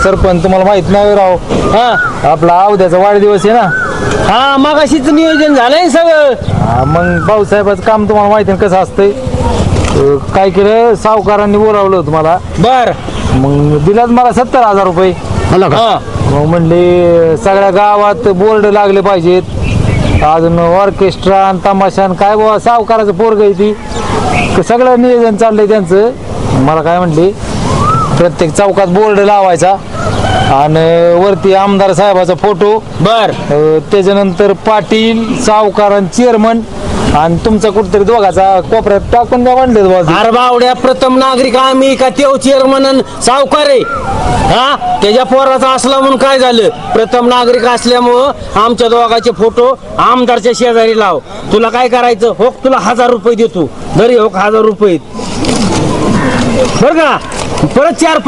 सरपंच तुम्हाला माहित नाही राव, हा आपला अवध्याचा वाढदिवस आहे ना. हा मगाशीच नियोजन झालंय सगळं. मग भाऊसाहेबाचं काम तुम्हाला माहिती आहे कसं असतंय. काय केलं, सावकारांनी बोलावलं होतं मला. बर मग दिलात मला 70,000 रुपये. हा मग म्हणले सगळ्या गावात बोर्ड लागले पाहिजेत, अजून ऑर्केस्ट्रा आणि तमाशा आणि काय बाबा सावकाराचं पोरग आहे ती, सगळं नियोजन चाललंय त्यांचं. मला काय म्हणले प्रत्येक चौकात बोर्ड लावायचा आणि वरती आमदार साहेबाचा फोटो, बर त्याच्यानंतर पाटील सावकार आणि चेअरमन आणि तुमचा कुठतरी दोघाचा कोपऱ्यात टाकून द्या म्हणले बाजू. अरे बावड्या, प्रथम नागरिक आम्ही का तेव चेअरमन सावकार आहे. हा त्याच्या पोराचा असला म्हणून काय झालं, प्रथम नागरिक असल्यामुळं आमच्या दोघाचे फोटो आमदारच्या शेजारी लाव. तुला काय करायचं हो, तुला 1000 रुपये देतो, जरी हो 1000 रुपये बर का. परत 4